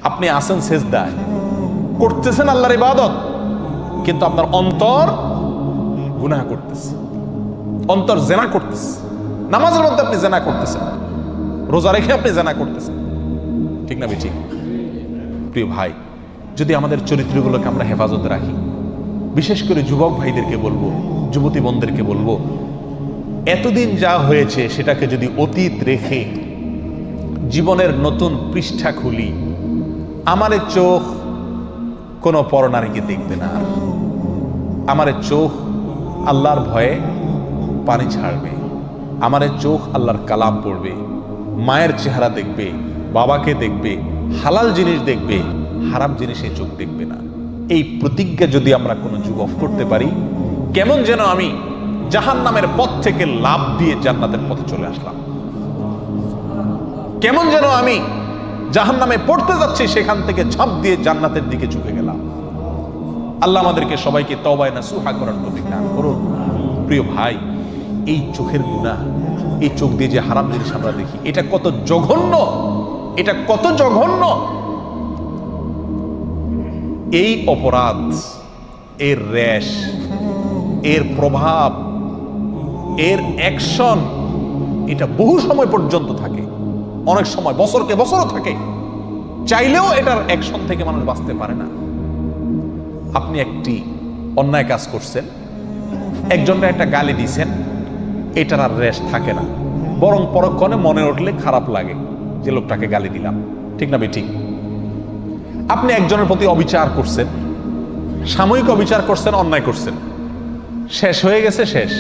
আপনি আসেন সেজদায়, করতেছেন আল্লাহর ইবাদত, কিন্তু আপনার অন্তর গুনাহ করতেছে, অন্তর জেনা করতেছে। নামাজের মধ্যে আপনি জেনা করতেছেন, রোজা রেখে আপনি জেনা করতেছেন, ঠিক না ঠিক? প্রিয় ভাই, যদি আমাদের চরিত্রগুলোকে আমরা হেফাজতে রাখি, বিশেষ করে যুবক ভাইদেরকে বলবো, যুবতী বোনদেরকে বলবো, এতদিন যা হয়েছে সেটাকে যদি অতীত রেখে জীবনের নতুন পৃষ্ঠা খুলি, আমার চোখ কোনো পরনারীকে দেখবে না, আমার চোখ আল্লাহর ভয়ে পানি ছাড়বে, আমার চোখ আল্লাহর কালাম পড়বে, মায়ের চেহারা দেখবে, বাবাকে দেখবে, হালাল জিনিস দেখবে, হারাম জিনিসে চোখ দেখবে না। এই প্রতিজ্ঞা যদি আমরা কোনো যুবক করতে পারি, কেমন যেন আমি জাহান্নামের পথ থেকে লাফ দিয়ে জান্নাতের পথে চলে আসলাম, কেমন যেন আমি জাহান্নামে পড়তে যাচ্ছি, সেখান থেকে ঝাঁপ দিয়ে জান্নাতের দিকে ঝুঁকে গেলাম। আল্লাহ আমাদেরকে সবাইকে তওবায়ে নাসুহা করার তৌফিক দান করুন। প্রিয় ভাই, এই চোখের গুনাহ, এই চোখ দিয়ে যে হারাম জিনিস আমরা দেখি, এটা কত জঘন্য, এটা কত জঘন্য। এই অপরাধ, এর রেশ, এর প্রভাব, এর অ্যাকশন, এটা বহু সময় পর্যন্ত থাকে, অনেক সময় বছরকে বছরও থাকে, চাইলেও এটার অ্যাকশন থেকে মানুষ বাঁচতে পারে না। আপনি একটি অন্যায় কাজ করছেন, একজনকে একটা গালি দিয়েছেন, এটার আর রেশ থাকে না, বরং পরক্ষণে মনে উঠলে খারাপ লাগে যে লোকটাকে গালি দিলাম, ঠিক না ঠিক? আপনি একজনের প্রতি অবিচার করছেন, সাময়িক অবিচার করছেন, অন্যায় করছেন, শেষ হয়ে গেছে, শেষ।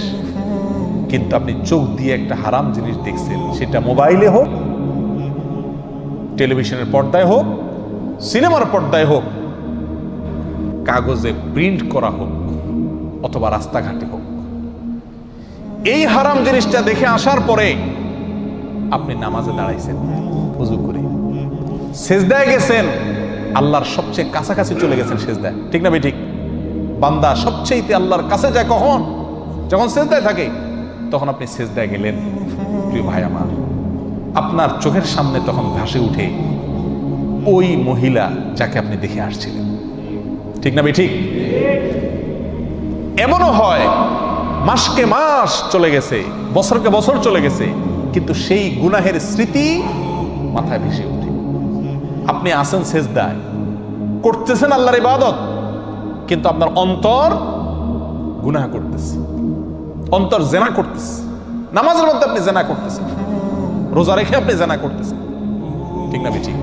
কিন্তু আপনি চোখ দিয়ে একটা হারাম জিনিস দেখছেন, সেটা মোবাইলে হোক, টেলিভিশনের পর্দায় হোক, সিনেমার পর্দায় হোক, কাগজে প্রিন্ট করা হোক, অথবা রাস্তাঘাটে হোক, এই হারাম জিনিসটা দেখে আসার পরে আপনি নামাজে দাঁড়াইছেন, ওযু করে সেজদায় গেছেন, আল্লাহর সবচেয়ে কাছাকাছি চলে গেছেন সেজদায়, ঠিক না ঠিক? বান্দা সবচেয়ে আল্লাহর কাছে যায় কখন? যখন সেজদায় থাকে, তখন আপনি সেজদায় গেলেন। প্রিয় ভাই আমার, আপনার চোখের সামনে তখন ভাসে উঠে ওই মহিলা যাকে আপনি দেখে আসছিলেন, ঠিক না ঠিক? এমনও হয় মাসকে মাস চলে গেছে, বছরকে বছর চলে গেছে, কিন্তু সেই গুনাহের স্মৃতি মাথায় ভেসে ওঠে। আপনি আসেন সেজদায়, করতেছেন আল্লাহর ইবাদত, কিন্তু আপনার অন্তর গুনাহ করতেছে, অন্তর জেনা করতেছে। নামাজের মধ্যে আপনি জেনা করতেছেন, রোজা রেখে আপনি জেনা করতেছেন, ঠিক না ঠিক?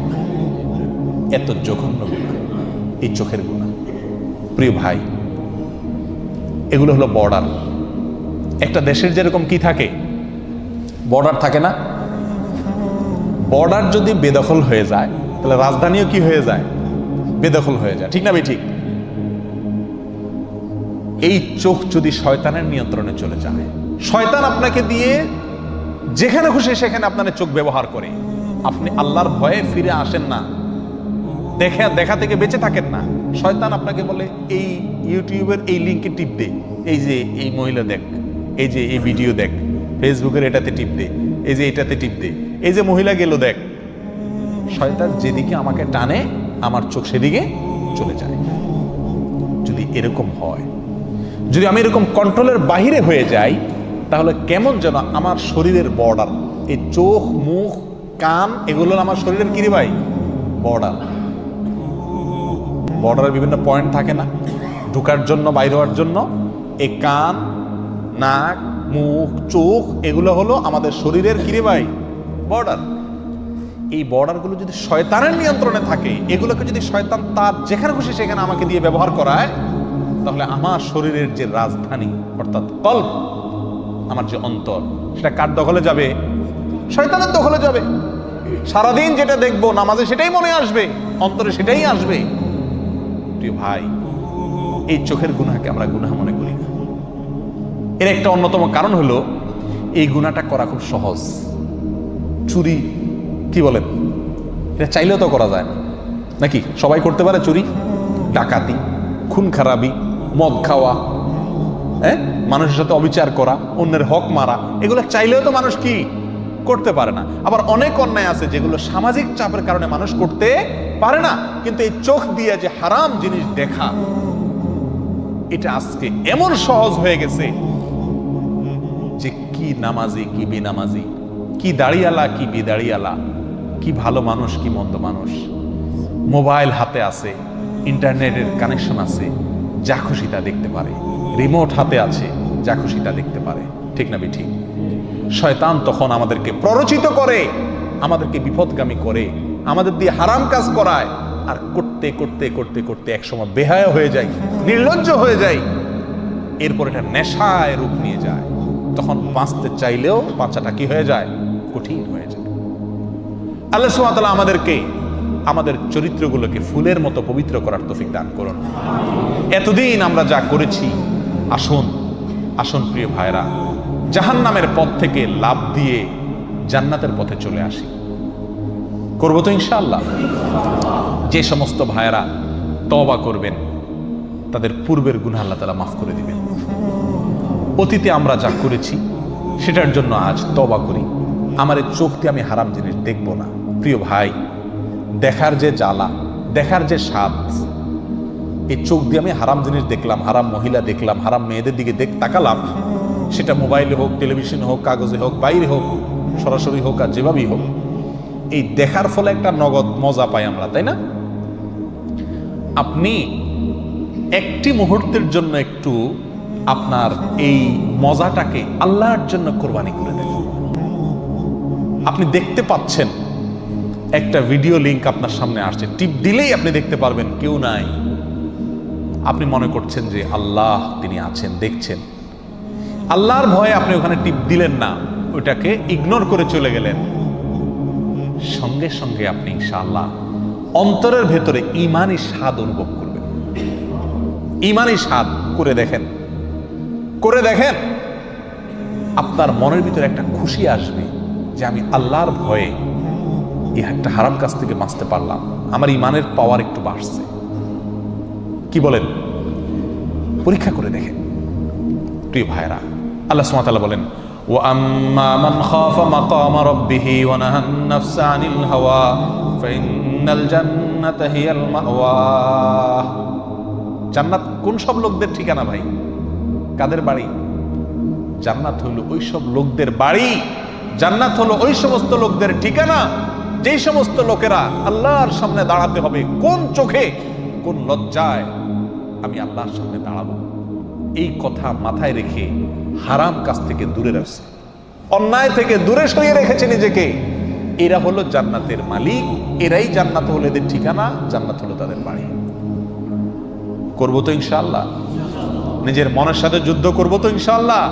এত জঘন্য গুনাহ এই চোখের গুনাহ। প্রিয় ভাই, এগুলো হলো বর্ডার। একটা দেশের যেরকম কি থাকে, বর্ডার থাকে না? বর্ডার যদি বেদখল হয়ে যায়, তাহলে রাজধানীও কি হয়ে যায়? বেদখল হয়ে যায়, ঠিক না ঠিক? এই চোখ যদি শয়তানের নিয়ন্ত্রণে চলে যায়, শয়তান আপনাকে দিয়ে যেখানে খুশি সেখানে আপনার চোখ ব্যবহার করে, আপনি আল্লাহর ভয়ে ফিরে আসেন না, দেখা থেকে বেঁচে থাকেন না। শয়তান আপনাকে বলে এই ইউটিউবের এই লিঙ্কে টিপ দে, এই যে এই মহিলা দেখ, এই যে এই ভিডিও দেখ, ফেসবুকের এটাতে টিপ দে, এই যে এটাতে টিপ দে, এই যে মহিলা গেল দেখ। শয়তান যেদিকে আমাকে টানে, আমার চোখ সেদিকে চলে যায়। যদি এরকম হয়, যদি আমি এরকম কন্ট্রোলের বাহিরে হয়ে যাই, তাহলে কেমন যেন আমার শরীরের বর্ডার, এই চোখ, মুখ, কান, এগুলো আমার শরীরের কি রে ভাই? বর্ডার। বর্ডারের বিভিন্ন পয়েন্ট থাকে না, ঢোকার জন্য, বাইরে হওয়ার জন্য। এই কান, নাক, মুখ, চোখ, এগুলো হলো আমাদের শরীরের কি রে ভাই? বর্ডার। এই বর্ডারগুলো যদি শয়তানের নিয়ন্ত্রণে থাকে, এগুলোকে যদি শয়তান তার যেখানে খুশি সেখানে আমাকে দিয়ে ব্যবহার করায়, তাহলে আমার শরীরের যে রাজধানী, অর্থাৎ কল্ব, আমার যে অন্তর, সেটা কার দখলে যাবে? শয়তানের দখলে যাবে। সারাদিন যেটা দেখবো নামাজে সেটাই মনে আসবে, অন্তরে সেটাই আসবে। প্রিয় ভাই, এই চোখের গুনাহকে আমরা গুনাহ মনে করি না। এর একটা অন্যতম কারণ হলো, এই গুনাহটা করা খুব সহজ। চুরি, কি বলেন, এটা চাইলেও তো করা যায় না, নাকি? সবাই করতে পারে চুরি, ডাকাতি, খুন খারাপি, মদ খাওয়া, মানুষের সাথে অবিচার করা, অন্যের হক মারা, এগুলো চাইলেও তো মানুষ কি করতে পারে না। আবার অনেক অন্যায় আছে যেগুলো সামাজিক চাপের কারণে মানুষ করতে পারে না, কিন্তু এই চোখ দিয়ে যে হারাম জিনিস দেখা, এটা আজকে এমন সহজ হয়ে গেছে যে কি নামাজি কি বেনামাজি, কি দাড়িয়ালা কি বেদাড়িয়ালা, কি ভালো মানুষ কি মন্দ মানুষ, মোবাইল হাতে আছে, ইন্টারনেটের কানেকশন আছে, যা খুশি তা দেখতে পারে, রিমোট হাতে আছে, যা খুশি তা দেখতে পারে। ঠিক না ঠিক? শয়তান তখন আমাদেরকে প্ররোচিত করে, আমাদেরকে বিপদগামী করে, আমাদের দিয়ে হারাম কাজ করায়, আর করতে করতে করতে করতে একসময় বেহায়া হয়ে যায়, নির্লজ্জ হয়ে যায়, এরপর এটা নেশায় রূপ নিয়ে যায়। তখন বাঁচতে চাইলেও বাঁচাটা কি হয়ে যায়? কঠিন হয়ে যায়। আল্লাহ সুবহানাহু ওয়া তাআলা আমাদেরকে আমাদের চরিত্রগুলোকে ফুলের মতো পবিত্র করার তৌফিক দান করুন। এতদিন আমরা যা করেছি, আসুন আসুন প্রিয় ভাইরা, জাহান্নামের পথ থেকে লাভ দিয়ে জান্নাতের পথে চলে আসি। করবো তো ইনশাআল্লাহ? যে সমস্ত ভাইরা তওবা করবেন তাদের পূর্বের গুনাহ আল্লাহ তাআলা মাফ করে দিবেন। অতীতে আমরা যা করেছি সেটার জন্য আজ তওবা করি। আমার এই চোখ দিয়ে আমি হারাম জিনিস দেখব না। প্রিয় ভাই, দেখার যে জ্বালা, দেখার যে স্বাদ, এই চোখ দিয়ে আমি হারাম জিনিস দেখলাম, হারাম মহিলা দেখলাম, হারাম মেয়েদের দিকে তাকালাম, সেটা মোবাইলে হোক, টেলিভিশনে হোক, কাগজে হোক, বাইরে হোক, সরাসরি হোক, আর যেভাবেই হোক, এই দেখার ফলে একটা নগদ মজা পাই আমরা, তাই না? আপনি একটি মুহূর্তের জন্য একটু আপনার এই মজাটাকে আল্লাহর জন্য কোরবানি করে দেন। আপনি দেখতে পাচ্ছেন একটা ভিডিও লিংক আপনার সামনে আসছে, টিপ দিলেই আপনি দেখতে পারবেন কেউ নাই। আপনি মনে করছেন যে আল্লাহ তিনি আছেন, দেখছেন। আল্লাহর ভয়ে আপনি ওখানে টিপ দিলেন না, ওইটাকে ইগনোর করে চলে গেলেন। সঙ্গে সঙ্গে আপনি ইনশাআল্লাহ অন্তরের ভেতরে ঈমানি স্বাদ অনুভব করবেন। ঈমানি স্বাদ করে দেখেন, করে দেখেন, আপনার মনের ভিতরে একটা খুশি আসবে যে আমি আল্লাহর ভয়ে এই একটা হারাম কাজ থেকে বাঁচতে পারলাম, আমার ঈমানের পাওয়ার একটু বাড়ছে। কি বলেন? পরীক্ষা করে দেখেন প্রিয় ভাইরা। আল্লাহ সুবহানাহু ওয়া তাআলা বলেন, ওয়া আম্মা মান খাফা মাকামা রাব্বিহি ওয়া নাহান নাফসা আনিল হাওয়া ফাইন্নাল জান্নাতা হিয়াল মাওয়া। জান্নাত কোন সব লোকদের ঠিকানা ভাই? কাদের বাড়ি? জান্নাত হলো ওই সব লোকদের বাড়ি, জান্নাত হলো ওই সমস্ত লোকদের ঠিকানা যেই সমস্ত লোকেরা আল্লাহর সামনে দাঁড়াতে হবে। কোন চোখে, কোন লজ্জায় আমি আল্লাহর সামনে দাঁড়াবো, এই কথা মাথায় রেখে হারাম কাজ থেকে দূরে রাখছে, অন্যায় থেকে দূরে সরিয়ে রেখেছে নিজেকে, এরা হলো জান্নাতের মালিক। এরাই জান্নাত হলো এদের ঠিকানা, জান্নাত হলো তাদের বাড়ি। করবো তো ইনশাআল্লাহ? নিজের মনের সাথে যুদ্ধ করবো তো ইনশাআল্লাহ?